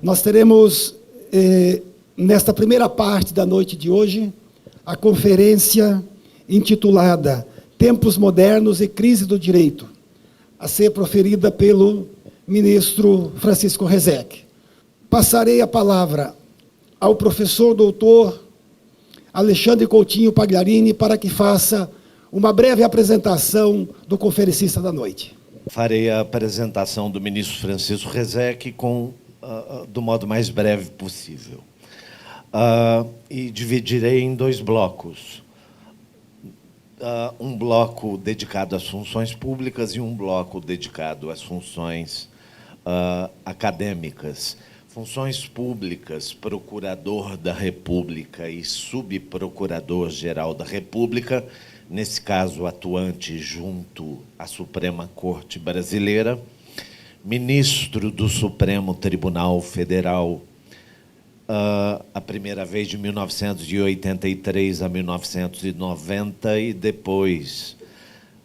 Nós teremos, nesta primeira parte da noite de hoje, a conferência intitulada Tempos Modernos e Crise do Direito, a ser proferida pelo ministro Francisco Rezec. Passarei a palavra ao professor doutor Alexandre Coutinho Pagliarini para que faça uma breve apresentação do conferencista da noite. Farei a apresentação do ministro Francisco Rezec do modo mais breve possível. E dividirei em dois blocos. Um bloco dedicado às funções públicas e um bloco dedicado às funções acadêmicas. Funções públicas, Procurador da República e Subprocurador-Geral da República, nesse caso atuante junto à Suprema Corte Brasileira, ministro do Supremo Tribunal Federal, a primeira vez de 1983 a 1990 e depois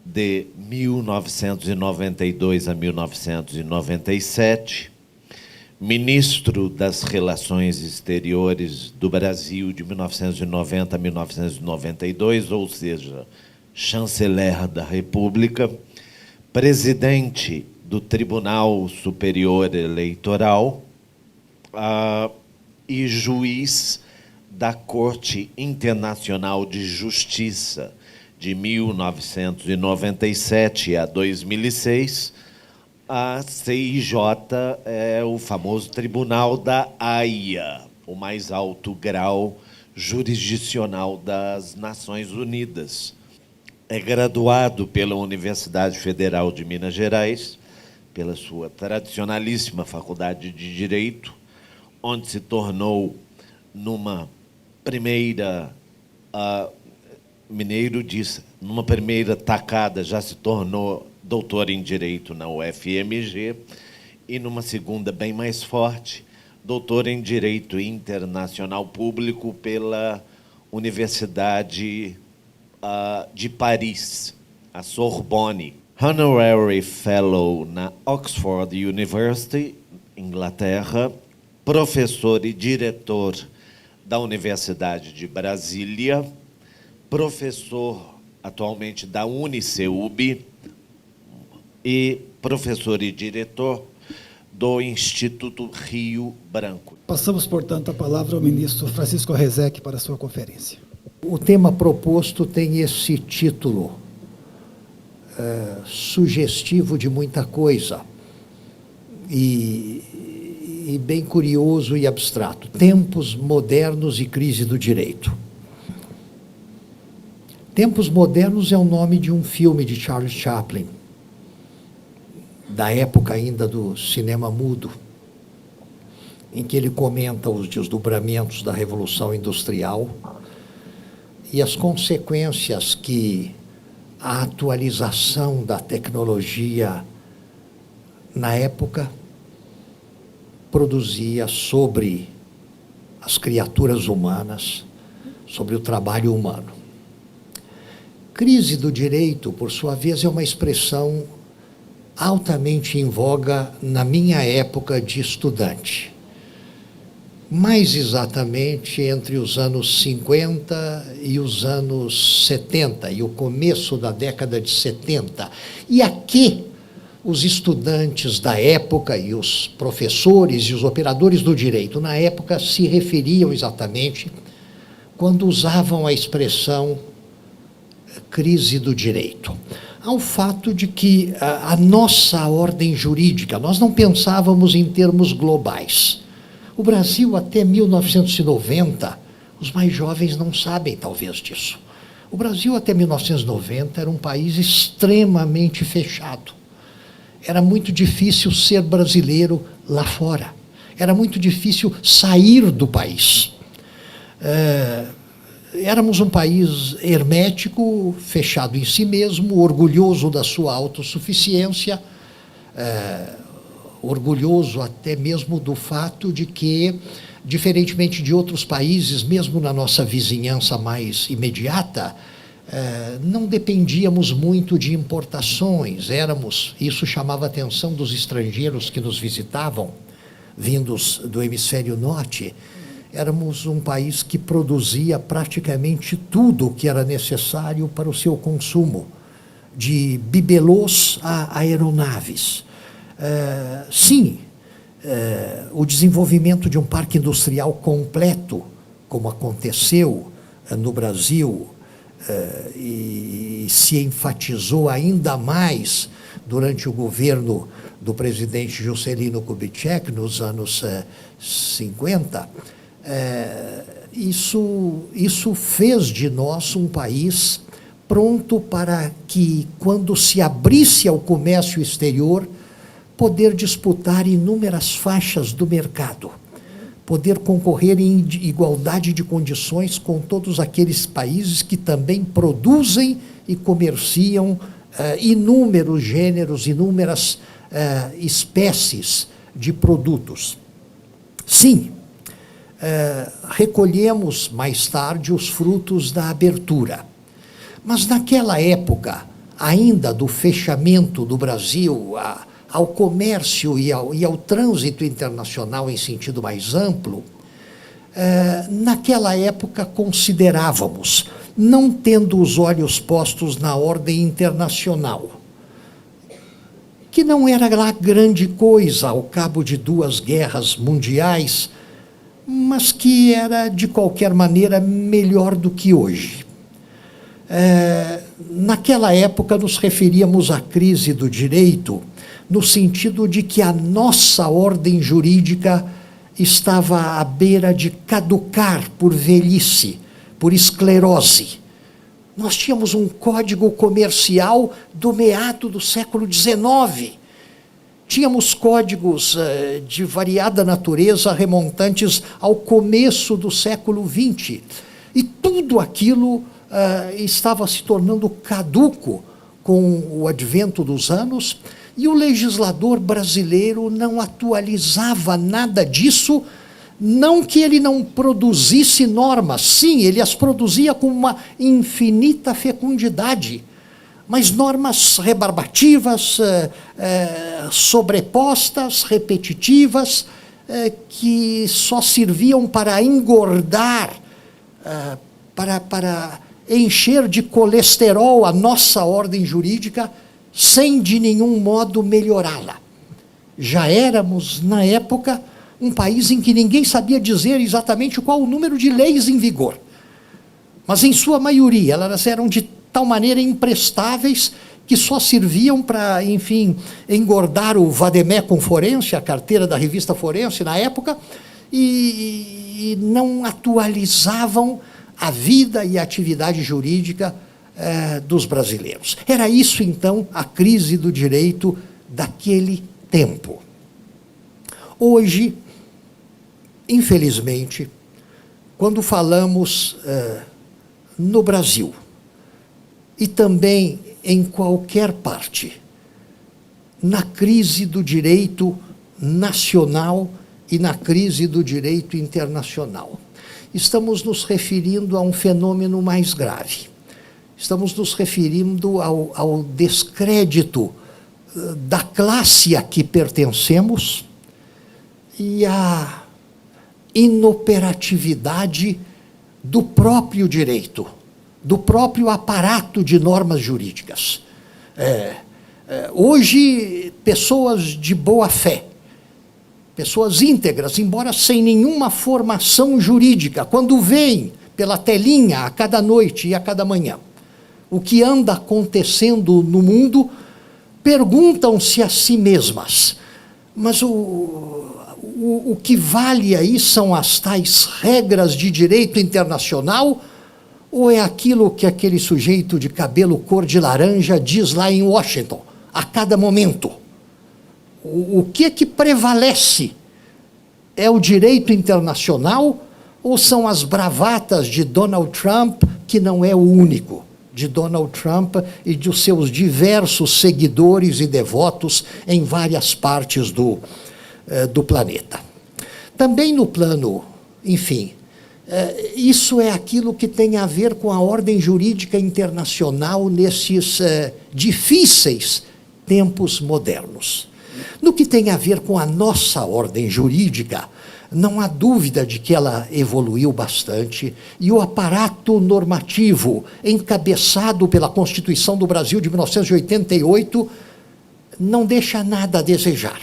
de 1992 a 1997, ministro das Relações Exteriores do Brasil de 1990 a 1992, ou seja, chanceler da República, presidente do Tribunal Superior Eleitoral e juiz da Corte Internacional de Justiça de 1997 a 2006, a CIJ é o famoso Tribunal da Haia, o mais alto grau jurisdicional das Nações Unidas. É graduado pela Universidade Federal de Minas Gerais, pela sua tradicionalíssima Faculdade de Direito, onde se tornou, numa primeira, mineiro diz, numa primeira tacada já se tornou doutor em Direito na UFMG, e numa segunda, bem mais forte, doutor em Direito Internacional Público pela Universidade de Paris, a Sorbonne. Honorary Fellow na Oxford University, Inglaterra, professor e diretor da Universidade de Brasília, professor atualmente da UniCeub, e professor e diretor do Instituto Rio Branco. Passamos, portanto, a palavra ao ministro Francisco Rezec para a sua conferência. O tema proposto tem esse título, sugestivo de muita coisa, e bem curioso e abstrato. Tempos modernos e crise do direito. Tempos modernos é o nome de um filme de Charles Chaplin, da época ainda do cinema mudo, em que ele comenta os desdobramentos da Revolução Industrial e as consequências que a atualização da tecnologia na época produzia sobre as criaturas humanas, sobre o trabalho humano. Crise do direito, por sua vez, é uma expressão altamente em voga na minha época de estudante. Mais exatamente entre os anos 50 e os anos 70, e o começo da década de 70. E aqui, os estudantes da época e os professores e os operadores do direito na época se referiam exatamente quando usavam a expressão crise do direito ao fato de que a nossa ordem jurídica, nós não pensávamos em termos globais. O Brasil, até 1990, os mais jovens não sabem talvez disso. O Brasil, até 1990, era um país extremamente fechado. Era muito difícil ser brasileiro lá fora. Era muito difícil sair do país. Éramos um país hermético, fechado em si mesmo, orgulhoso da sua autossuficiência, orgulhoso até mesmo do fato de que, diferentemente de outros países, mesmo na nossa vizinhança mais imediata, não dependíamos muito de importações. Isso chamava a atenção dos estrangeiros que nos visitavam, vindos do hemisfério norte, éramos um país que produzia praticamente tudo o que era necessário para o seu consumo, de bibelôs a aeronaves. Sim, o desenvolvimento de um parque industrial completo, como aconteceu no Brasil, e se enfatizou ainda mais durante o governo do presidente Juscelino Kubitschek, nos anos 50, isso fez de nós um país pronto para que, quando se abrisse ao comércio exterior, poder disputar inúmeras faixas do mercado, poder concorrer em igualdade de condições com todos aqueles países que também produzem e comerciam inúmeros gêneros, inúmeras espécies de produtos. Sim, recolhemos mais tarde os frutos da abertura. Mas naquela época, ainda do fechamento do Brasil ao comércio e ao trânsito internacional em sentido mais amplo, naquela época considerávamos, não tendo os olhos postos na ordem internacional, que não era lá grande coisa ao cabo de 2 guerras mundiais, mas que era, de qualquer maneira, melhor do que hoje. Naquela época, nos referíamos à crise do direito, no sentido de que a nossa ordem jurídica estava à beira de caducar por velhice, por esclerose. Nós tínhamos um código comercial do meado do século XIX. Tínhamos códigos de variada natureza remontantes ao começo do século XX. E tudo aquilo estava se tornando caduco com o advento dos anos, e o legislador brasileiro não atualizava nada disso. Não que ele não produzisse normas, sim, ele as produzia com uma infinita fecundidade, mas normas rebarbativas, sobrepostas, repetitivas, que só serviam para engordar, para encher de colesterol a nossa ordem jurídica, sem de nenhum modo melhorá-la. Já éramos, na época, um país em que ninguém sabia dizer exatamente qual o número de leis em vigor. Mas, em sua maioria, elas eram de tal maneira imprestáveis que só serviam para, enfim, engordar o vademecum forense, a carteira da revista Forense na época, e não atualizavam a vida e a atividade jurídica dos brasileiros. Era isso, então, a crise do direito daquele tempo. Hoje, infelizmente, quando falamos no Brasil e também em qualquer parte, na crise do direito nacional e na crise do direito internacional, estamos nos referindo a um fenômeno mais grave. Estamos nos referindo ao descrédito da classe a que pertencemos e à inoperatividade do próprio direito, do próprio aparato de normas jurídicas. Hoje, pessoas de boa fé, pessoas íntegras, embora sem nenhuma formação jurídica, quando veem pela telinha a cada noite e a cada manhã o que anda acontecendo no mundo, perguntam-se a si mesmas, mas o que vale aí são as tais regras de direito internacional, ou é aquilo que aquele sujeito de cabelo cor de laranja diz lá em Washington, a cada momento? O que é que prevalece? É o direito internacional ou são as bravatas de Donald Trump, que não é o único, de Donald Trump e de seus diversos seguidores e devotos em várias partes do planeta? Também no plano, enfim, isso é aquilo que tem a ver com a ordem jurídica internacional nesses difíceis tempos modernos. No que tem a ver com a nossa ordem jurídica, não há dúvida de que ela evoluiu bastante e o aparato normativo, encabeçado pela Constituição do Brasil de 1988, não deixa nada a desejar.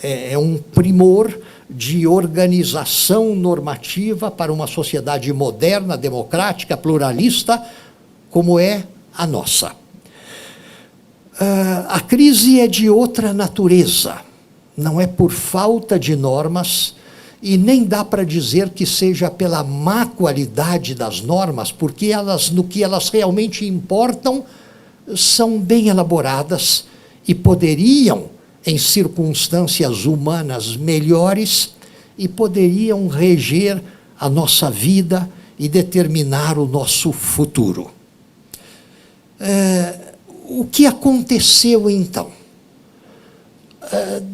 É um primor de organização normativa para uma sociedade moderna, democrática, pluralista, como é a nossa. A crise é de outra natureza. Não é por falta de normas e nem dá para dizer que seja pela má qualidade das normas, porque elas, no que elas realmente importam, são bem elaboradas e poderiam, em circunstâncias humanas melhores, e poderiam reger a nossa vida e determinar o nosso futuro. O que aconteceu então?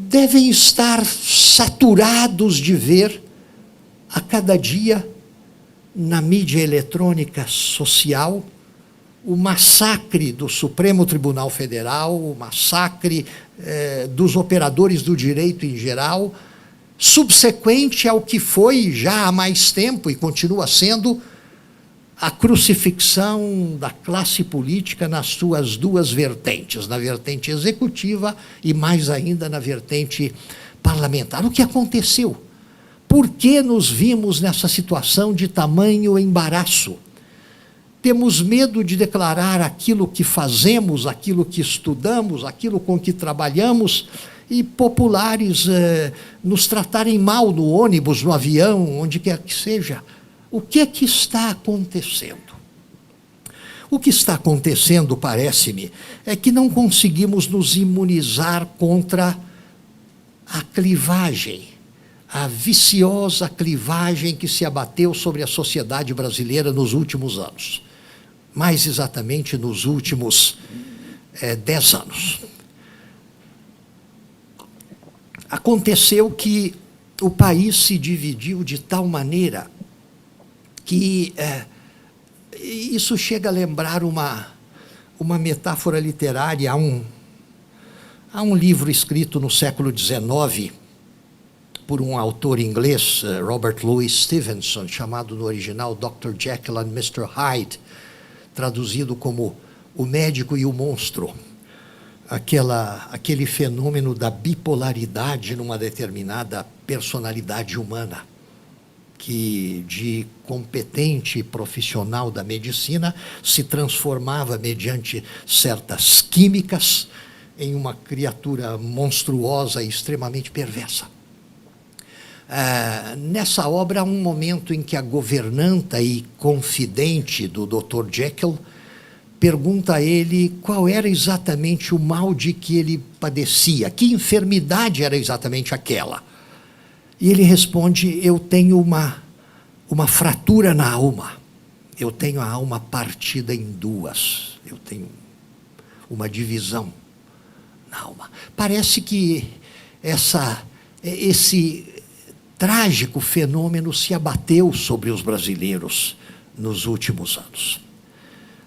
Devem estar saturados de ver a cada dia na mídia eletrônica social o massacre do Supremo Tribunal Federal, o massacre dos operadores do direito em geral, subsequente ao que foi já há mais tempo e continua sendo a crucifixão da classe política nas suas duas vertentes, na vertente executiva e mais ainda na vertente parlamentar. O que aconteceu? Por que nos vimos nessa situação de tamanho embaraço? Temos medo de declarar aquilo que fazemos, aquilo que estudamos, aquilo com que trabalhamos, e populares nos tratarem mal no ônibus, no avião, onde quer que seja. O que é que está acontecendo? O que está acontecendo, parece-me, é que não conseguimos nos imunizar contra a clivagem, a viciosa clivagem que se abateu sobre a sociedade brasileira nos últimos anos. Mais exatamente nos últimos 10 anos. Aconteceu que o país se dividiu de tal maneira que isso chega a lembrar uma metáfora literária. Há um livro escrito no século XIX por um autor inglês, Robert Louis Stevenson, chamado no original Dr. Jekyll and Mr. Hyde, traduzido como O Médico e o Monstro. Aquele fenômeno da bipolaridade numa determinada personalidade humana, que de competente profissional da medicina se transformava, mediante certas químicas, em uma criatura monstruosa e extremamente perversa. Nessa obra há um momento em que a governanta e confidente do Dr. Jekyll pergunta a ele qual era exatamente o mal de que ele padecia, que enfermidade era exatamente aquela. E ele responde: eu tenho uma fratura na alma, eu tenho a alma partida em duas, eu tenho uma divisão na alma. Parece que esse trágico fenômeno se abateu sobre os brasileiros nos últimos anos.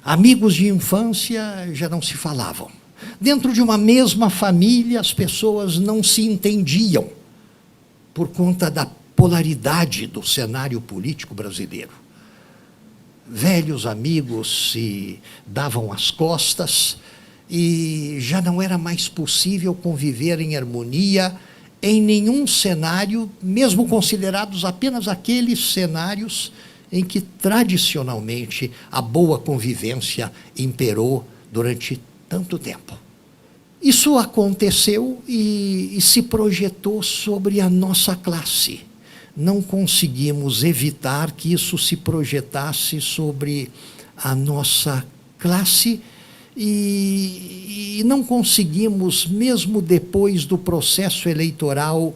Amigos de infância já não se falavam. Dentro de uma mesma família, as pessoas não se entendiam por conta da polaridade do cenário político brasileiro. Velhos amigos se davam as costas e já não era mais possível conviver em harmonia em nenhum cenário, mesmo considerados apenas aqueles cenários em que tradicionalmente a boa convivência imperou durante tanto tempo. Isso aconteceu e se projetou sobre a nossa classe. Não conseguimos evitar que isso se projetasse sobre a nossa classe e não conseguimos, mesmo depois do processo eleitoral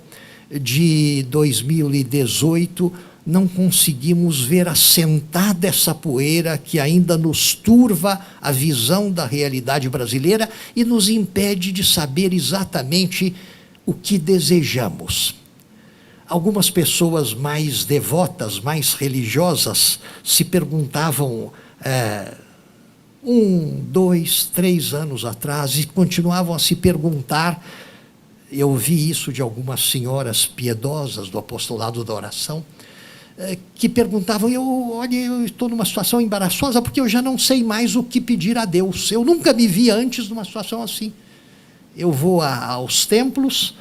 de 2018, não conseguimos ver assentada essa poeira que ainda nos turva a visão da realidade brasileira e nos impede de saber exatamente o que desejamos. Algumas pessoas mais devotas, mais religiosas, se perguntavam 1, 2, 3 anos atrás e continuavam a se perguntar eu ouvi isso de algumas senhoras piedosas do apostolado da oração, que perguntavam, olha, eu estou numa situação embaraçosa porque eu já não sei mais o que pedir a Deus. Eu nunca me vi antes numa situação assim. Eu vou aos templos,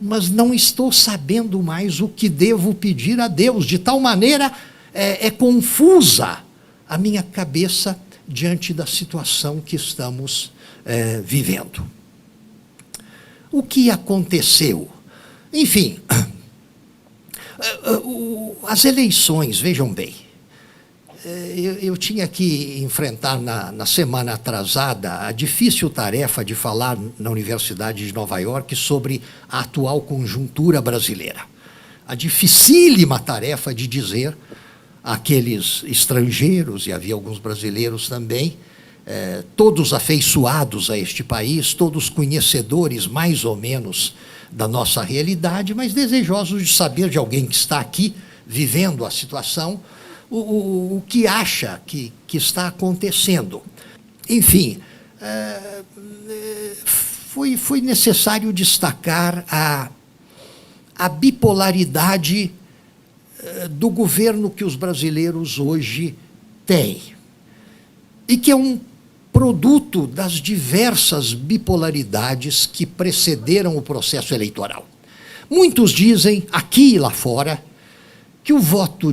mas não estou sabendo mais o que devo pedir a Deus. De tal maneira, é confusa a minha cabeça diante da situação que estamos vivendo. O que aconteceu? Enfim, as eleições, vejam bem, eu tinha que enfrentar na semana atrasada a difícil tarefa de falar na Universidade de Nova York sobre a atual conjuntura brasileira. A dificílima tarefa de dizer àqueles estrangeiros, e havia alguns brasileiros também, todos afeiçoados a este país, todos conhecedores mais ou menos da nossa realidade, mas desejosos de saber de alguém que está aqui vivendo a situação, o que acha que está acontecendo. Enfim, foi necessário destacar a bipolaridade do governo que os brasileiros hoje têm, e que é um produto das diversas bipolaridades que precederam o processo eleitoral. Muitos dizem, aqui e lá fora, que o voto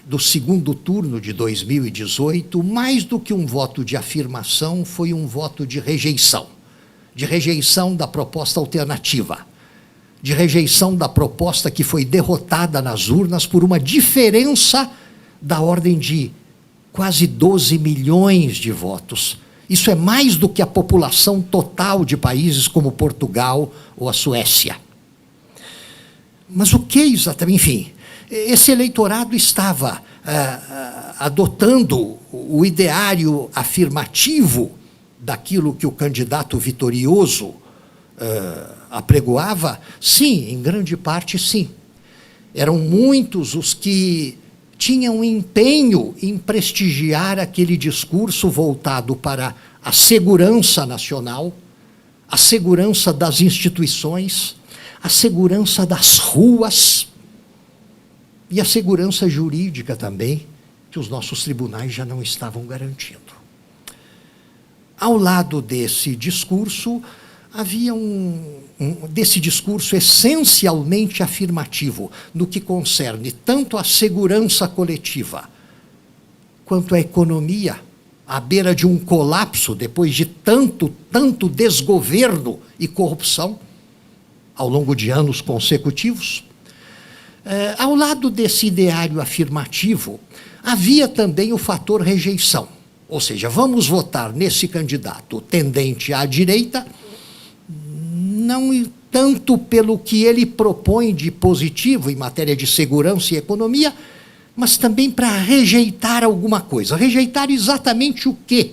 do segundo turno de 2018, mais do que um voto de afirmação, foi um voto de rejeição da proposta alternativa, de rejeição da proposta que foi derrotada nas urnas por uma diferença da ordem de quase 12 milhões de votos. Isso é mais do que a população total de países como Portugal ou a Suécia. Mas o que exatamente? Enfim, esse eleitorado estava adotando o ideário afirmativo daquilo que o candidato vitorioso apregoava? Sim, em grande parte, sim. Eram muitos os que tinham empenho em prestigiar aquele discurso voltado para a segurança nacional, a segurança das instituições, a segurança das ruas e a segurança jurídica também, que os nossos tribunais já não estavam garantindo. Ao lado desse discurso, havia desse discurso essencialmente afirmativo, no que concerne tanto à segurança coletiva, quanto à economia, à beira de um colapso, depois de tanto desgoverno e corrupção, ao longo de anos consecutivos. Ao lado desse ideário afirmativo, havia também o fator rejeição, ou seja, vamos votar nesse candidato tendente à direita, não tanto pelo que ele propõe de positivo em matéria de segurança e economia, mas também para rejeitar alguma coisa. Rejeitar exatamente o quê?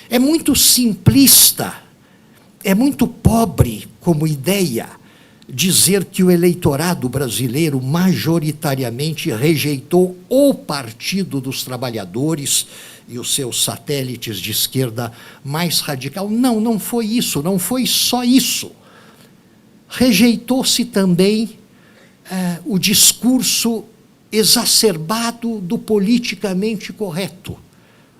É muito simplista, é muito pobre como ideia dizer que o eleitorado brasileiro majoritariamente rejeitou o Partido dos Trabalhadores e os seus satélites de esquerda mais radical. Não, não foi isso, não foi só isso. Rejeitou-se também o discurso exacerbado do politicamente correto,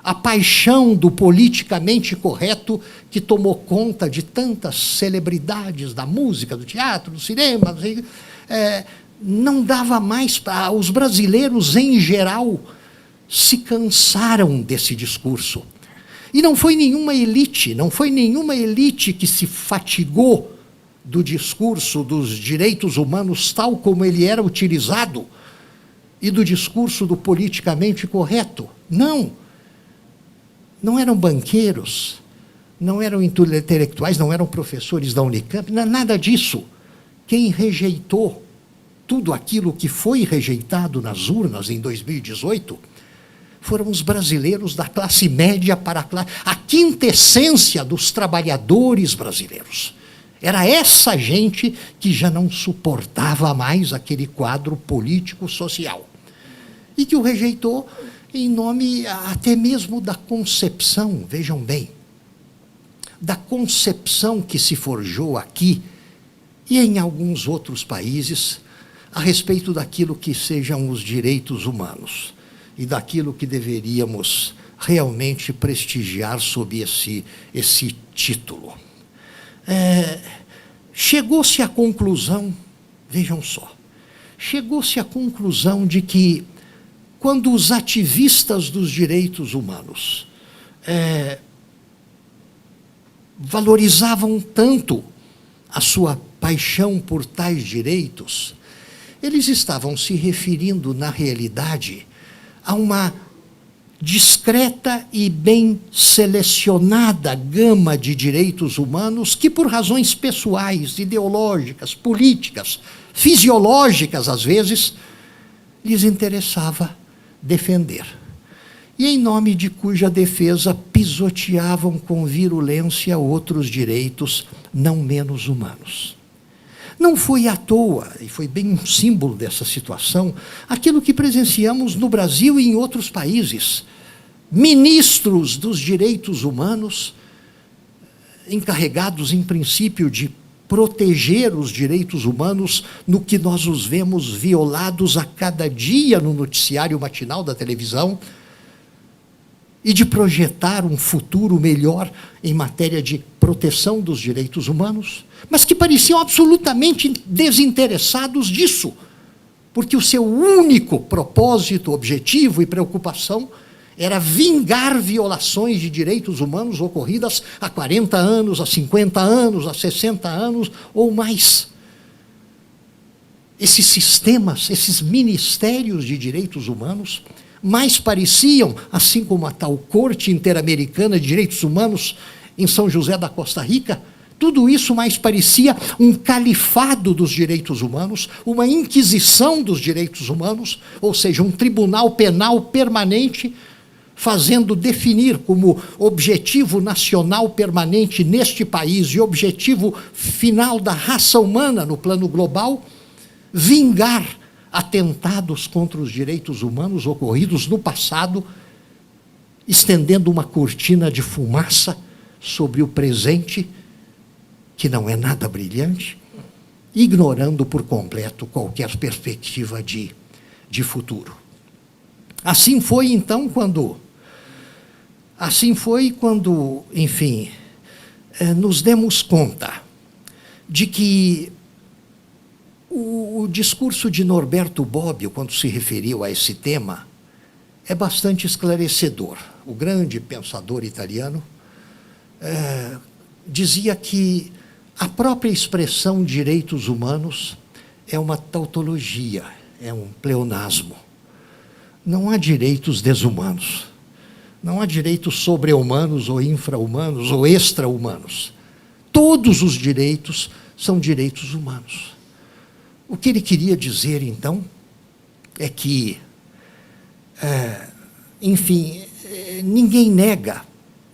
a paixão do politicamente correto que tomou conta de tantas celebridades da música, do teatro, do cinema, não dava mais para... Os brasileiros, em geral, se cansaram desse discurso. E não foi nenhuma elite que se fatigou do discurso dos direitos humanos tal como ele era utilizado e do discurso do politicamente correto. Não eram banqueiros, não eram intelectuais, não eram professores da Unicamp, nada disso. Quem rejeitou tudo aquilo que foi rejeitado nas urnas em 2018 foram os brasileiros da classe média para a quintessência dos trabalhadores brasileiros. Era essa gente que já não suportava mais aquele quadro político-social e que o rejeitou em nome até mesmo da concepção, vejam bem, da concepção que se forjou aqui e em alguns outros países a respeito daquilo que sejam os direitos humanos e daquilo que deveríamos realmente prestigiar sob esse título. Chegou-se à conclusão, vejam só, chegou-se à conclusão de que quando os ativistas dos direitos humanos valorizavam tanto a sua paixão por tais direitos, eles estavam se referindo, na realidade, a uma discreta e bem selecionada gama de direitos humanos que, por razões pessoais, ideológicas, políticas, fisiológicas, às vezes, lhes interessava defender. E em nome de cuja defesa pisoteavam com virulência outros direitos não menos humanos. Não foi à toa, e foi bem um símbolo dessa situação, aquilo que presenciamos no Brasil e em outros países. Ministros dos direitos humanos, encarregados, em princípio, de proteger os direitos humanos, no que nós os vemos violados a cada dia no noticiário matinal da televisão, e de projetar um futuro melhor em matéria de proteção dos direitos humanos, mas que pareciam absolutamente desinteressados disso, porque o seu único propósito, objetivo e preocupação era vingar violações de direitos humanos ocorridas há 40 anos, há 50 anos, há 60 anos ou mais. Esses sistemas, esses ministérios de direitos humanos, mais pareciam, assim como a tal Corte Interamericana de Direitos Humanos em São José da Costa Rica, tudo isso mais parecia um califado dos direitos humanos, uma inquisição dos direitos humanos, ou seja, um tribunal penal permanente, fazendo definir como objetivo nacional permanente neste país e objetivo final da raça humana no plano global, vingar atentados contra os direitos humanos ocorridos no passado, estendendo uma cortina de fumaça sobre o presente, que não é nada brilhante, ignorando por completo qualquer perspectiva de futuro. Assim foi, então, quando, enfim, nos demos conta de que o discurso de Norberto Bobbio, quando se referiu a esse tema, é bastante esclarecedor. O grande pensador italiano dizia que a própria expressão direitos humanos é uma tautologia, é um pleonasmo. Não há direitos desumanos, não há direitos sobre-humanos ou infra-humanos ou extra-humanos. Todos os direitos são direitos humanos. O que ele queria dizer, então, é que, ninguém nega,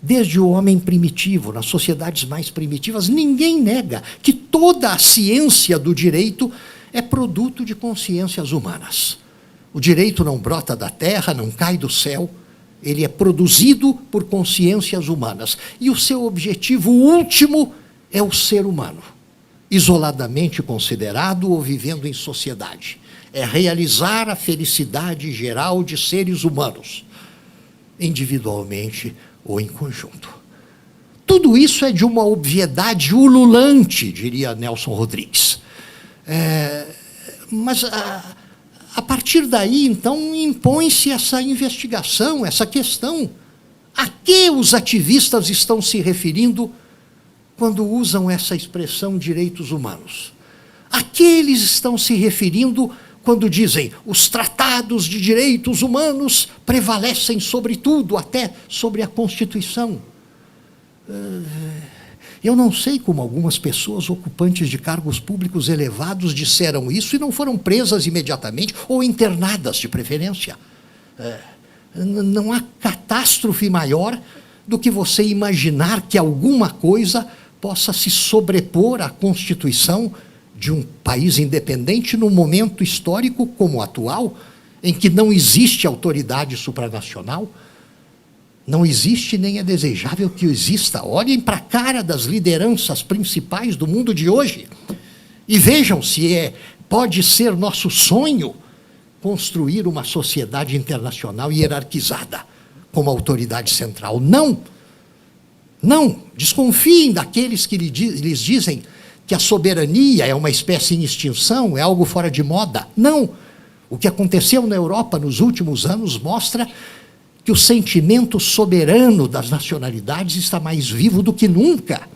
desde o homem primitivo, nas sociedades mais primitivas, ninguém nega que toda a ciência do direito é produto de consciências humanas. O direito não brota da terra, não cai do céu, ele é produzido por consciências humanas. E o seu objetivo último é o ser humano, isoladamente considerado ou vivendo em sociedade. É realizar a felicidade geral de seres humanos, individualmente ou em conjunto. Tudo isso é de uma obviedade ululante, diria Nelson Rodrigues. Mas a partir daí, então, impõe-se essa investigação, essa questão. A que os ativistas estão se referindo quando usam essa expressão direitos humanos? A que eles estão se referindo quando dizem os tratados de direitos humanos prevalecem sobre tudo, até sobre a Constituição? Eu não sei como algumas pessoas ocupantes de cargos públicos elevados disseram isso e não foram presas imediatamente ou internadas, de preferência. Não há catástrofe maior do que você imaginar que alguma coisa possa se sobrepor à Constituição de um país independente num momento histórico como o atual, em que não existe autoridade supranacional, não existe nem é desejável que exista. Olhem para a cara das lideranças principais do mundo de hoje E vejam se pode ser nosso sonho construir uma sociedade internacional hierarquizada como autoridade central. Não. Não. Desconfiem daqueles que lhes dizem que a soberania é uma espécie em extinção, é algo fora de moda. Não. O que aconteceu na Europa nos últimos anos mostra que o sentimento soberano das nacionalidades está mais vivo do que nunca.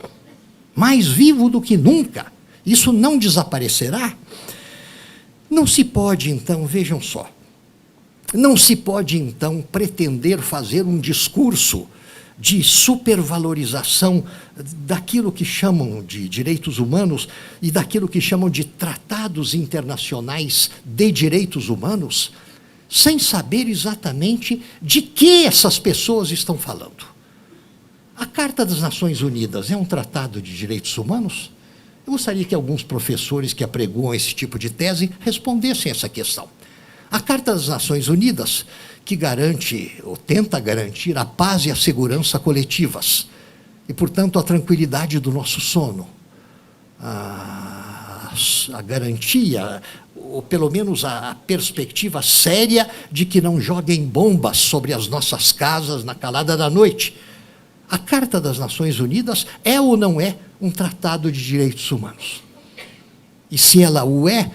Mais vivo do que nunca. Isso não desaparecerá. Não se pode, então, vejam só, não se pode, então, pretender fazer um discurso de supervalorização daquilo que chamam de direitos humanos e daquilo que chamam de tratados internacionais de direitos humanos, sem saber exatamente de que essas pessoas estão falando. A Carta das Nações Unidas é um tratado de direitos humanos? Eu gostaria que alguns professores que apregoam esse tipo de tese respondessem essa questão. A Carta das Nações Unidas, que garante, ou tenta garantir, a paz e a segurança coletivas, e, portanto, a tranquilidade do nosso sono, a garantia, ou pelo menos a perspectiva séria de que não joguem bombas sobre as nossas casas na calada da noite. A Carta das Nações Unidas é ou não é um tratado de direitos humanos? E se ela o é,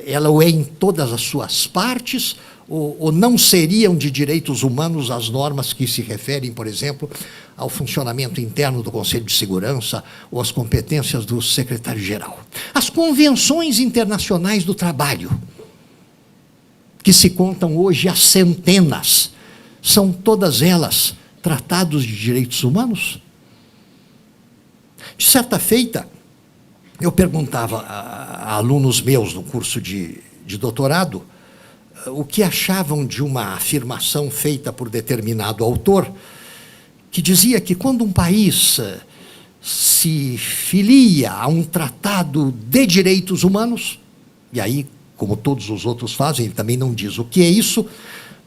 ela o é em todas as suas partes, ou não seriam de direitos humanos as normas que se referem, por exemplo, ao funcionamento interno do Conselho de Segurança ou às competências do secretário-geral? As convenções internacionais do trabalho, que se contam hoje a centenas, são todas elas tratados de direitos humanos? De certa feita, eu perguntava a alunos meus no curso de doutorado o que achavam de uma afirmação feita por determinado autor, que dizia que quando um país se filia a um tratado de direitos humanos, e aí, como todos os outros fazem, ele também não diz o que é isso,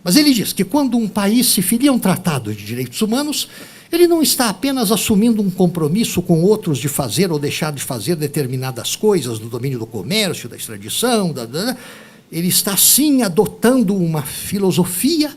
mas ele diz que quando um país se filia a um tratado de direitos humanos, ele não está apenas assumindo um compromisso com outros de fazer ou deixar de fazer determinadas coisas no domínio do comércio, da extradição, ele está, sim, adotando uma filosofia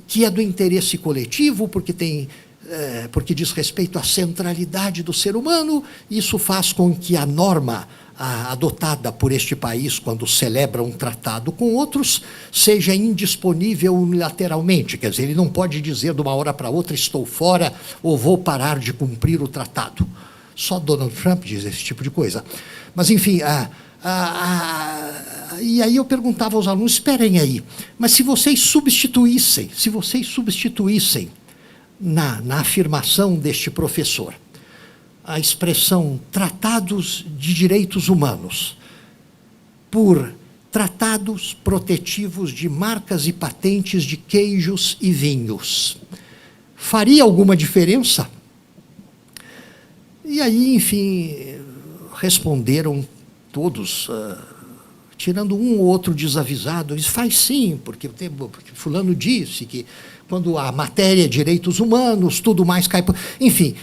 que é do interesse coletivo, porque diz respeito à centralidade do ser humano. Isso faz com que a norma adotada por este país, quando celebra um tratado com outros, seja indisponível unilateralmente. Quer dizer, ele não pode dizer de uma hora para outra, estou fora ou vou parar de cumprir o tratado. Só Donald Trump diz esse tipo de coisa. Mas, enfim, e aí eu perguntava aos alunos, esperem aí, mas se vocês substituíssem na afirmação deste professor a expressão tratados de direitos humanos por tratados protetivos de marcas e patentes de queijos e vinhos, faria alguma diferença? E aí, enfim, responderam todos, tirando um ou outro desavisado, eles faz sim, porque fulano disse que quando a matéria é direitos humanos, tudo mais cai... Enfim,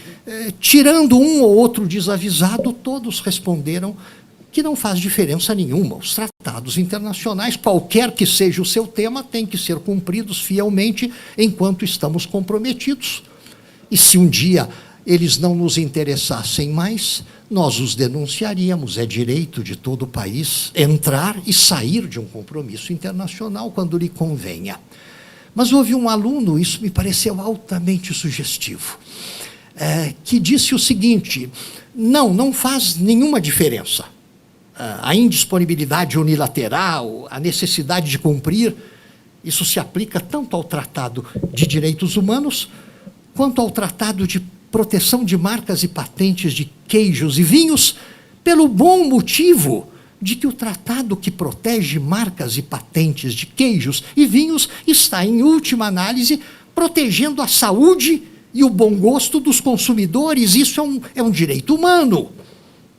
tirando um ou outro desavisado, todos responderam que não faz diferença nenhuma. Os tratados internacionais, qualquer que seja o seu tema, têm que ser cumpridos fielmente enquanto estamos comprometidos. E se um dia eles não nos interessassem mais, nós os denunciaríamos. É direito de todo o país entrar e sair de um compromisso internacional quando lhe convenha. Mas houve um aluno, isso me pareceu altamente sugestivo, que disse o seguinte: não faz nenhuma diferença. A indisponibilidade unilateral, a necessidade de cumprir, isso se aplica tanto ao Tratado de Direitos Humanos, quanto ao Tratado de Proteção de Marcas e Patentes de Queijos e Vinhos, pelo bom motivo de que o tratado que protege marcas e patentes de queijos e vinhos está, em última análise, protegendo a saúde e o bom gosto dos consumidores. Isso é um direito humano,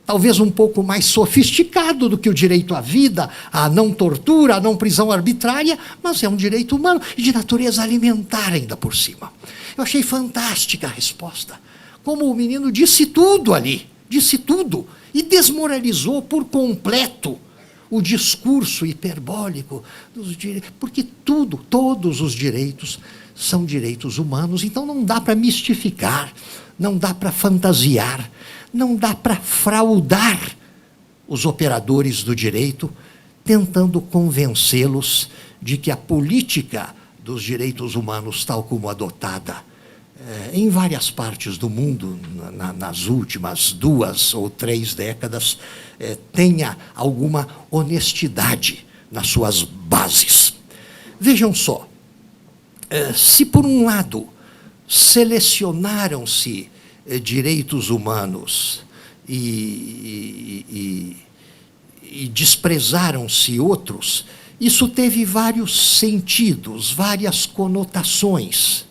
talvez um pouco mais sofisticado do que o direito à vida, à não tortura, à não prisão arbitrária, mas é um direito humano e de natureza alimentar ainda por cima. Eu achei fantástica a resposta. Como o menino disse tudo ali, disse tudo e desmoralizou por completo o discurso hiperbólico dos direitos, porque todos os direitos são direitos humanos, então não dá para mistificar, não dá para fantasiar, não dá para fraudar os operadores do direito, tentando convencê-los de que a política dos direitos humanos, tal como adotada em várias partes do mundo, nas últimas 2 ou 3 décadas, tenha alguma honestidade nas suas bases. Vejam só, se por um lado selecionaram-se direitos humanos e desprezaram-se outros, isso teve vários sentidos, várias conotações.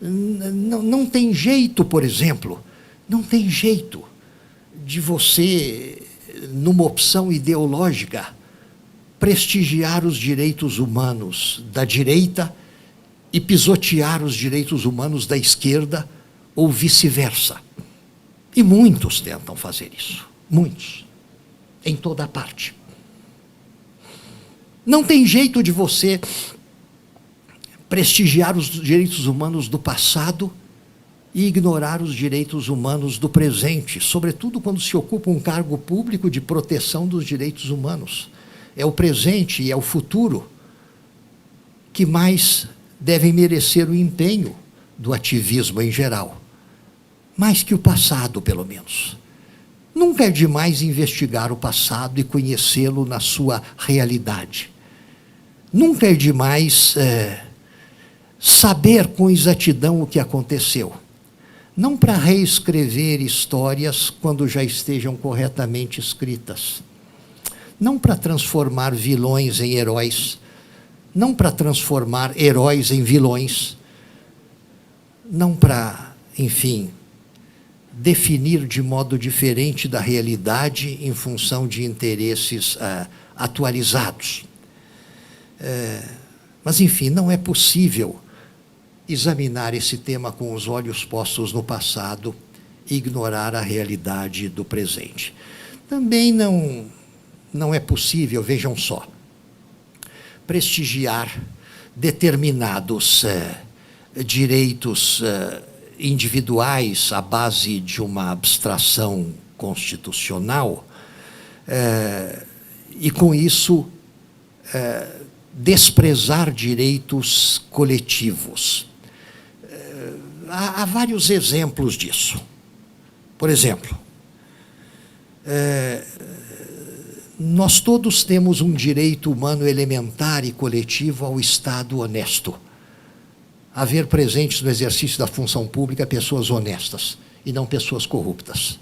Não tem jeito, por exemplo, não tem jeito de você, numa opção ideológica, prestigiar os direitos humanos da direita e pisotear os direitos humanos da esquerda, ou vice-versa. E muitos tentam fazer isso, muitos, em toda parte. Não tem jeito de você prestigiar os direitos humanos do passado e ignorar os direitos humanos do presente, sobretudo quando se ocupa um cargo público de proteção dos direitos humanos. É o presente e é o futuro que mais devem merecer o empenho do ativismo em geral, mais que o passado, pelo menos. Nunca é demais investigar o passado e conhecê-lo na sua realidade. Nunca é demais saber com exatidão o que aconteceu. Não para reescrever histórias quando já estejam corretamente escritas. Não para transformar vilões em heróis. Não para transformar heróis em vilões. Não para, enfim, definir de modo diferente da realidade em função de interesses atualizados. Mas, enfim, não é possível examinar esse tema com os olhos postos no passado e ignorar a realidade do presente. Também não é possível, vejam só, prestigiar determinados direitos individuais à base de uma abstração constitucional e, com isso, desprezar direitos coletivos. Há vários exemplos disso. Por exemplo, nós todos temos um direito humano elementar e coletivo ao Estado honesto. Haver presentes no exercício da função pública pessoas honestas e não pessoas corruptas.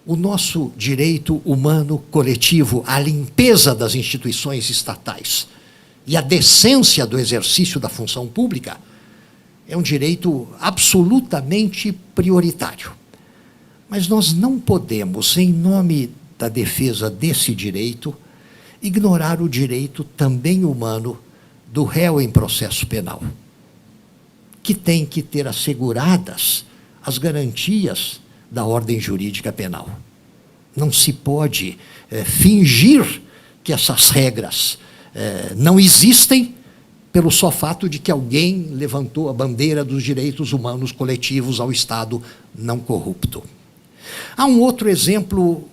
O nosso direito humano coletivo à limpeza das instituições estatais e à decência do exercício da função pública é um direito absolutamente prioritário. Mas nós não podemos, em nome da defesa desse direito, ignorar o direito também humano do réu em processo penal, que tem que ter asseguradas as garantias da ordem jurídica penal. Não se pode fingir que essas regras não existem pelo só fato de que alguém levantou a bandeira dos direitos humanos coletivos ao Estado não corrupto. Há um outro exemplo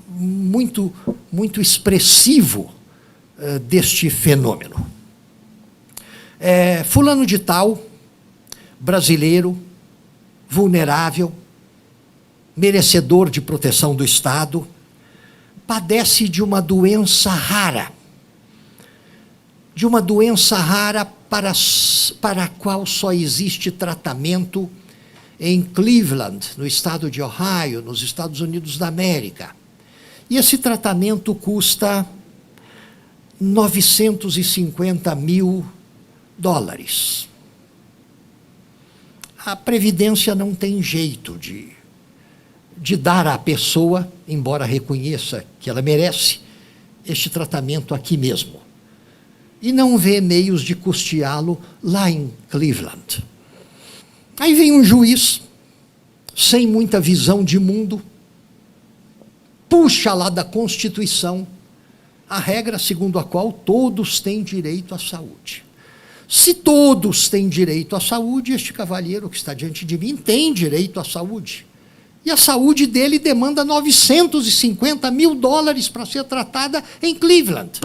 muito expressivo deste fenômeno. Fulano de tal, brasileiro, vulnerável, merecedor de proteção do Estado, padece de uma doença rara. De uma doença rara para a qual só existe tratamento em Cleveland, no estado de Ohio, nos Estados Unidos da América. E esse tratamento custa $950 mil. A Previdência não tem jeito de dar à pessoa, embora reconheça que ela merece, este tratamento aqui mesmo. E não vê meios de custeá-lo lá em Cleveland. Aí vem um juiz, sem muita visão de mundo, puxa lá da Constituição a regra segundo a qual todos têm direito à saúde. Se todos têm direito à saúde, este cavalheiro que está diante de mim tem direito à saúde. E a saúde dele demanda $950 mil para ser tratada em Cleveland.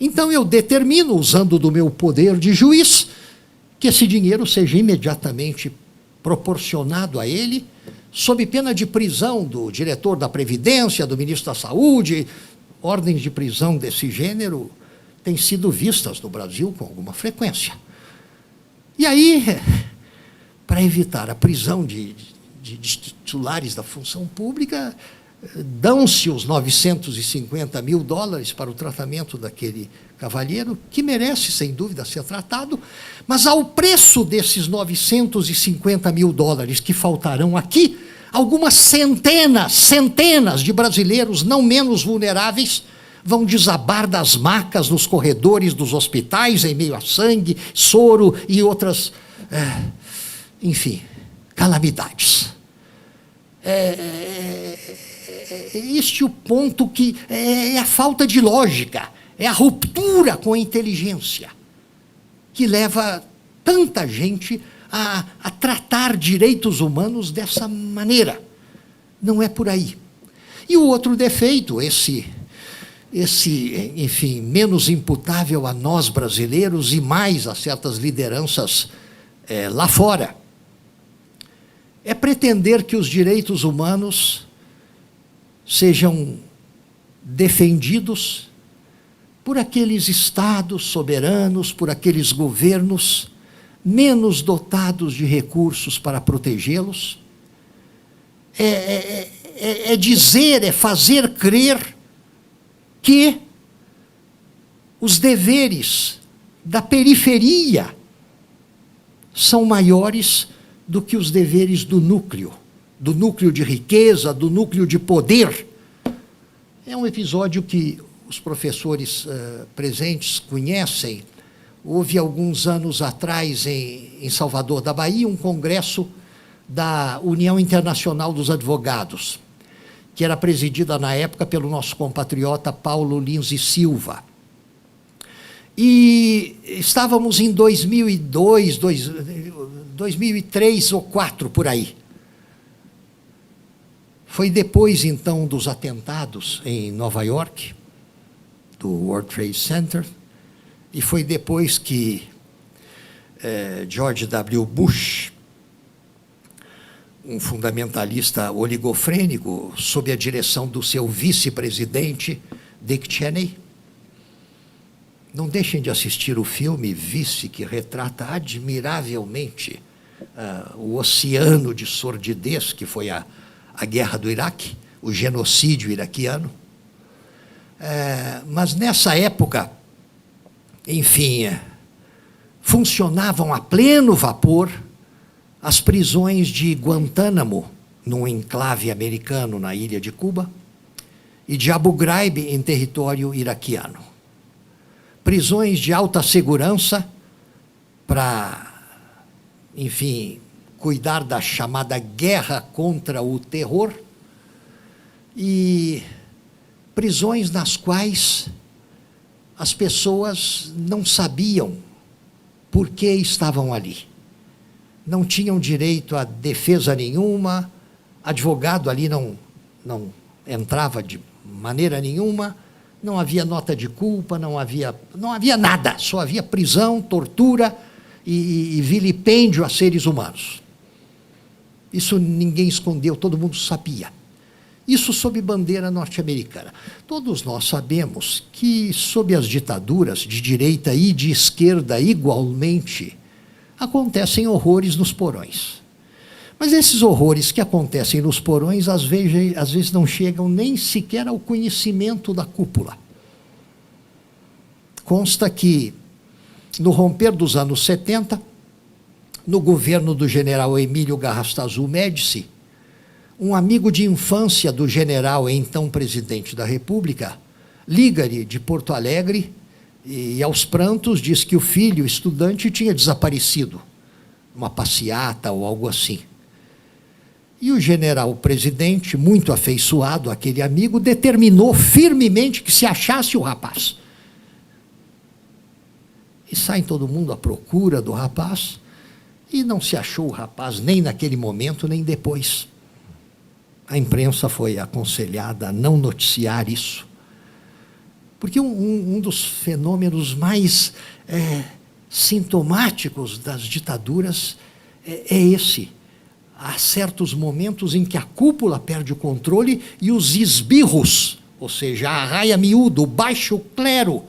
Então eu determino, usando do meu poder de juiz, que esse dinheiro seja imediatamente proporcionado a ele, sob pena de prisão do diretor da Previdência, do ministro da Saúde. Ordens de prisão desse gênero têm sido vistas no Brasil com alguma frequência. E aí, para evitar a prisão de titulares da função pública, dão-se os $950 mil para o tratamento daquele cavalheiro, que merece, sem dúvida, ser tratado, mas ao preço desses $950 mil que faltarão aqui, algumas centenas de brasileiros não menos vulneráveis vão desabar das macas nos corredores dos hospitais em meio a sangue, soro e outras, enfim, calamidades. Este é o ponto que é a falta de lógica, é a ruptura com a inteligência que leva tanta gente a tratar direitos humanos dessa maneira. Não é por aí. E o outro defeito, esse, enfim, menos imputável a nós brasileiros e mais a certas lideranças lá fora, é pretender que os direitos humanos sejam defendidos por aqueles estados soberanos, por aqueles governos menos dotados de recursos para protegê-los. É fazer crer que os deveres da periferia são maiores do que os deveres do núcleo de riqueza, do núcleo de poder. É um episódio que os professores presentes conhecem. Houve, alguns anos atrás, em Salvador da Bahia, um congresso da União Internacional dos Advogados, que era presidida, na época, pelo nosso compatriota Paulo Lins e Silva. E estávamos em 2002, 2003 ou 2004, por aí. Foi depois, então, dos atentados em Nova York, do World Trade Center, e foi depois que George W. Bush, um fundamentalista oligofrênico, sob a direção do seu vice-presidente, Dick Cheney. Não deixem de assistir o filme Vice, que retrata admiravelmente o oceano de sordidez que foi a guerra do Iraque, o genocídio iraquiano. Mas nessa época, enfim, funcionavam a pleno vapor as prisões de Guantánamo, num enclave americano na ilha de Cuba, e de Abu Ghraib, em território iraquiano. Prisões de alta segurança para, enfim, cuidar da chamada guerra contra o terror, e prisões nas quais as pessoas não sabiam por que estavam ali. Não tinham direito a defesa nenhuma, advogado ali não entrava de maneira nenhuma, não havia nota de culpa, não havia nada, só havia prisão, tortura e vilipêndio a seres humanos. Isso ninguém escondeu, todo mundo sabia. Isso sob bandeira norte-americana. Todos nós sabemos que, sob as ditaduras de direita e de esquerda igualmente, acontecem horrores nos porões. Mas esses horrores que acontecem nos porões, às vezes não chegam nem sequer ao conhecimento da cúpula. Consta que, no romper dos anos 70, no governo do general Emílio Garrastazu Médici, um amigo de infância do general, então presidente da República, liga-lhe de Porto Alegre e, aos prantos, diz que o filho, estudante, tinha desaparecido, uma passeata ou algo assim. E o general-presidente, muito afeiçoado àquele amigo, determinou firmemente que se achasse o rapaz. E sai todo mundo à procura do rapaz, e não se achou o rapaz nem naquele momento, nem depois. A imprensa foi aconselhada a não noticiar isso. Porque um dos fenômenos mais sintomáticos das ditaduras é esse. Há certos momentos em que a cúpula perde o controle e os esbirros, ou seja, a raia miúda, o baixo clero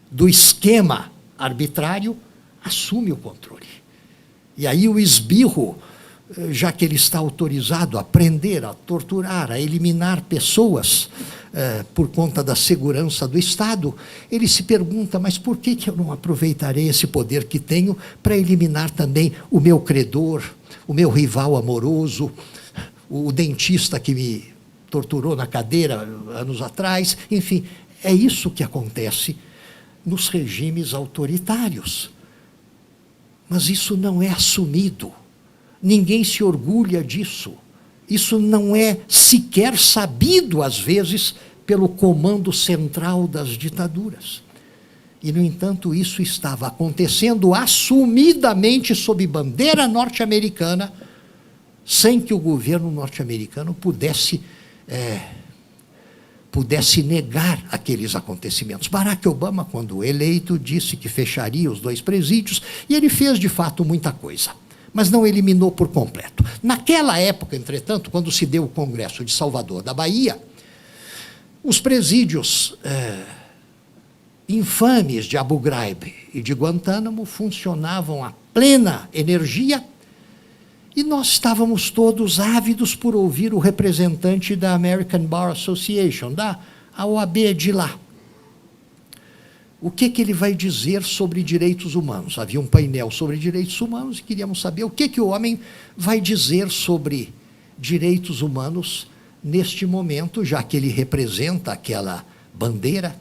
do esquema arbitrário, assume o controle. E aí o esbirro, já que ele está autorizado a prender, a torturar, a eliminar pessoas por conta da segurança do Estado, ele se pergunta, mas por que eu não aproveitarei esse poder que tenho para eliminar também o meu credor, o meu rival amoroso, o dentista que me torturou na cadeira anos atrás? Enfim, é isso que acontece nos regimes autoritários. Mas isso não é assumido. Ninguém se orgulha disso. Isso não é sequer sabido, às vezes, pelo comando central das ditaduras. E, no entanto, isso estava acontecendo assumidamente sob bandeira norte-americana, sem que o governo norte-americano pudesse negar aqueles acontecimentos. Barack Obama, quando eleito, disse que fecharia os 2 presídios, e ele fez, de fato, muita coisa, mas não eliminou por completo. Naquela época, entretanto, quando se deu o Congresso de Salvador da Bahia, os presídios infames de Abu Ghraib e de Guantánamo funcionavam a plena energia, e nós estávamos todos ávidos por ouvir o representante da American Bar Association, a OAB de lá. O que ele vai dizer sobre direitos humanos? Havia um painel sobre direitos humanos e queríamos saber o que o homem vai dizer sobre direitos humanos neste momento, já que ele representa aquela bandeira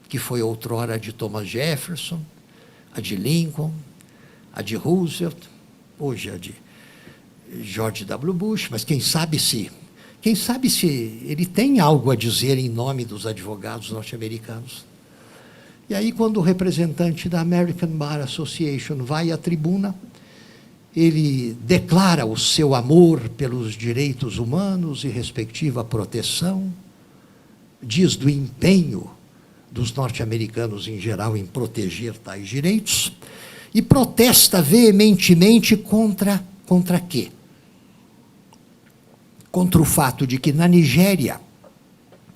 que foi outrora a de Thomas Jefferson, a de Lincoln, a de Roosevelt, hoje a de George W. Bush, mas quem sabe se ele tem algo a dizer em nome dos advogados norte-americanos. E aí, quando o representante da American Bar Association vai à tribuna, ele declara o seu amor pelos direitos humanos e respectiva proteção, diz do empenho dos norte-americanos em geral em proteger tais direitos, e protesta veementemente contra quê? Contra o fato de que, na Nigéria,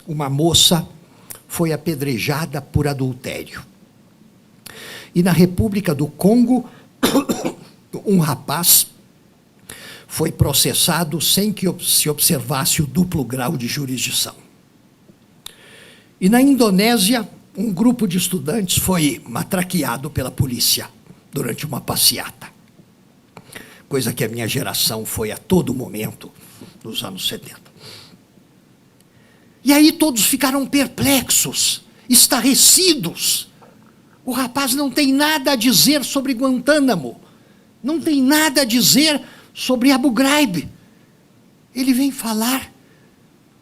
uma moça foi apedrejada por adultério. E na República do Congo, um rapaz foi processado sem que se observasse o duplo grau de jurisdição. E na Indonésia, um grupo de estudantes foi matraqueado pela polícia durante uma passeata. Coisa que a minha geração foi a todo momento nos anos 70. E aí todos ficaram perplexos, estarrecidos. O rapaz não tem nada a dizer sobre Guantánamo, não tem nada a dizer sobre Abu Ghraib. Ele vem falar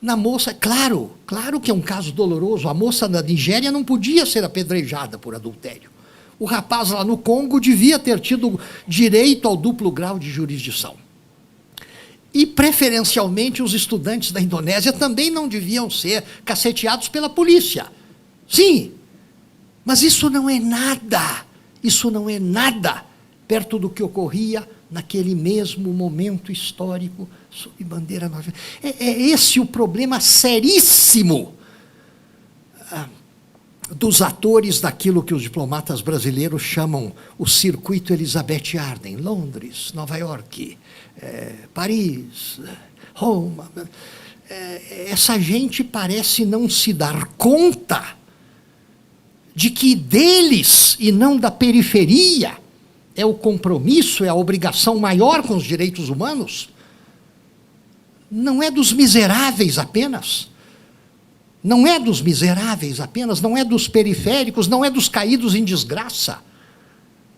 na moça. Claro que é um caso doloroso. A moça da Nigéria não podia ser apedrejada por adultério. O rapaz lá no Congo devia ter tido direito ao duplo grau de jurisdição. E, preferencialmente, os estudantes da Indonésia também não deviam ser caceteados pela polícia. Sim, mas isso não é nada perto do que ocorria naquele mesmo momento histórico sob bandeira norte-americana. É esse o problema seríssimo dos atores daquilo que os diplomatas brasileiros chamam o circuito Elizabeth Arden, Londres, Nova York, Paris, Roma. Essa gente parece não se dar conta de que deles, e não da periferia, é o compromisso, é a obrigação maior com os direitos humanos. Não é dos miseráveis apenas. Não é dos miseráveis apenas, não é dos periféricos, não é dos caídos em desgraça.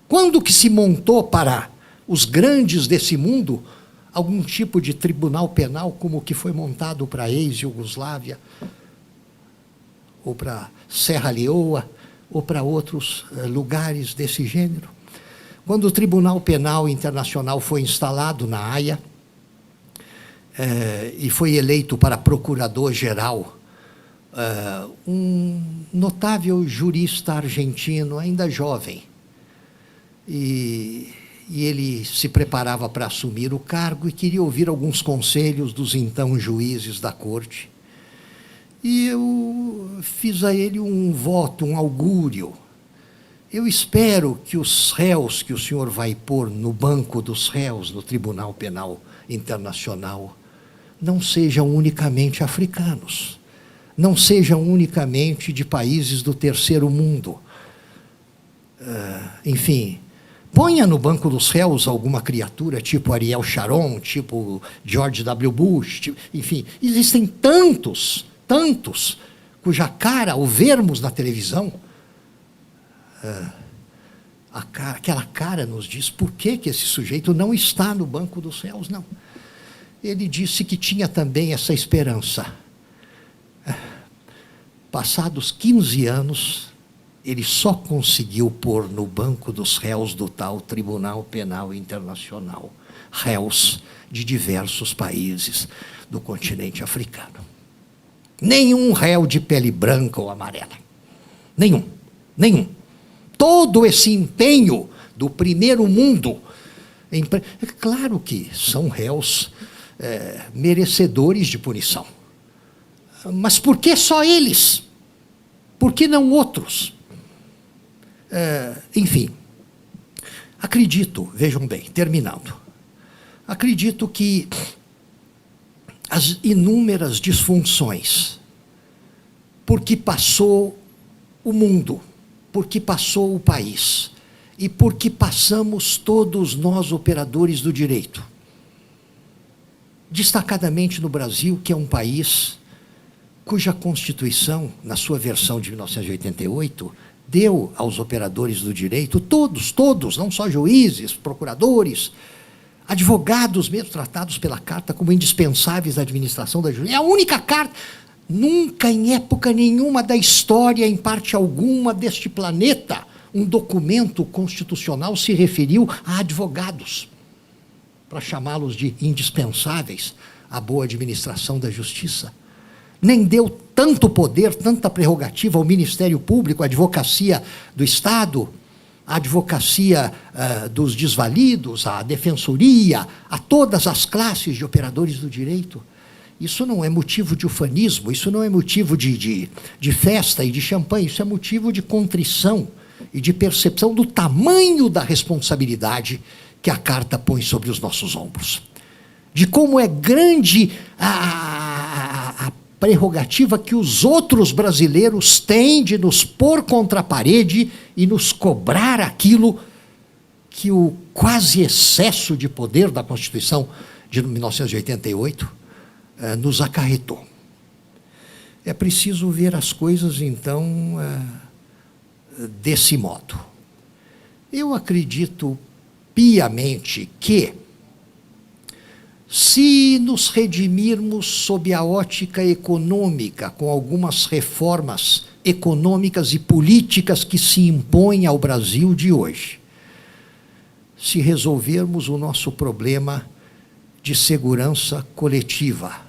Quando que se montou para os grandes desse mundo algum tipo de tribunal penal como o que foi montado para a ex-Iugoslávia, ou para Serra Leoa, ou para outros lugares desse gênero. Quando o Tribunal Penal Internacional foi instalado na Haia, e foi eleito para procurador-geral um notável jurista argentino, ainda jovem, e ele se preparava para assumir o cargo e queria ouvir alguns conselhos dos então juízes da corte. E eu fiz a ele um voto, um augúrio. Eu espero que os réus que o senhor vai pôr no banco dos réus no Tribunal Penal Internacional não sejam unicamente africanos, não sejam unicamente de países do terceiro mundo. Enfim, ponha no banco dos réus alguma criatura, tipo Ariel Sharon, tipo George W. Bush, tipo, enfim, existem tantos, cuja cara, ao vermos na televisão, aquela cara nos diz por que esse sujeito não está no banco dos réus, não. Ele disse que tinha também essa esperança. Passados 15 anos, ele só conseguiu pôr no banco dos réus do tal Tribunal Penal Internacional réus de diversos países do continente africano. Nenhum réu de pele branca ou amarela. Nenhum. Todo esse empenho do primeiro mundo. É claro que são réus merecedores de punição. Mas por que só eles? Por que não outros? Enfim, acredito, vejam bem, terminando, acredito que as inúmeras disfunções, porque passou o mundo, porque passou o país, e porque passamos todos nós, operadores do direito, destacadamente no Brasil, que é um país cuja Constituição, na sua versão de 1988, deu aos operadores do direito, todos, não só juízes, procuradores, advogados mesmo tratados pela Carta como indispensáveis à administração da justiça. É a única carta, nunca em época nenhuma da história, em parte alguma deste planeta, um documento constitucional se referiu a advogados, para chamá-los de indispensáveis à boa administração da justiça. Nem deu tanto poder, tanta prerrogativa ao Ministério Público, à advocacia do Estado, à advocacia dos desvalidos, à defensoria, a todas as classes de operadores do direito. Isso não é motivo de ufanismo, isso não é motivo de festa e de champanhe, isso é motivo de contrição e de percepção do tamanho da responsabilidade que a Carta põe sobre os nossos ombros. De como é grande a prerrogativa que os outros brasileiros têm de nos pôr contra a parede e nos cobrar aquilo que o quase excesso de poder da Constituição de 1988 nos acarretou. É preciso ver as coisas, então, desse modo. Eu acredito piamente que, se nos redimirmos sob a ótica econômica, com algumas reformas econômicas e políticas que se impõem ao Brasil de hoje, se resolvermos o nosso problema de segurança coletiva,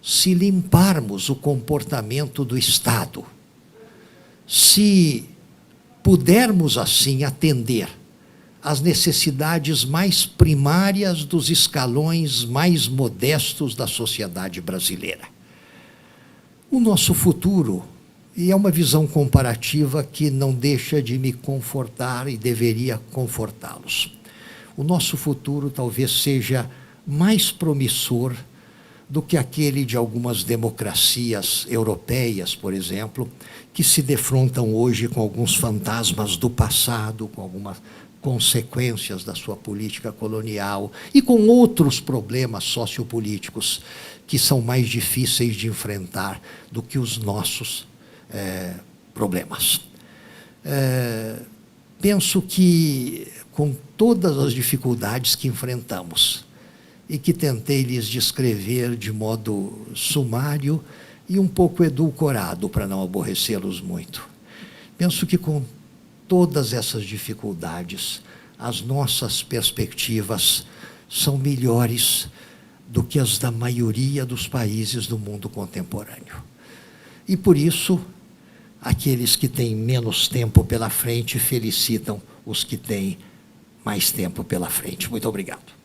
se limparmos o comportamento do Estado, se pudermos assim atender as necessidades mais primárias dos escalões mais modestos da sociedade brasileira. O nosso futuro, e é uma visão comparativa que não deixa de me confortar e deveria confortá-los, o nosso futuro talvez seja mais promissor do que aquele de algumas democracias europeias, por exemplo, que se defrontam hoje com alguns fantasmas do passado, com algumas consequências da sua política colonial e com outros problemas sociopolíticos que são mais difíceis de enfrentar do que os nossos problemas. Penso que, com todas as dificuldades que enfrentamos, e que tentei lhes descrever de modo sumário e um pouco edulcorado, para não aborrecê-los muito. Penso que com todas essas dificuldades, as nossas perspectivas são melhores do que as da maioria dos países do mundo contemporâneo. E por isso, aqueles que têm menos tempo pela frente felicitam os que têm mais tempo pela frente. Muito obrigado.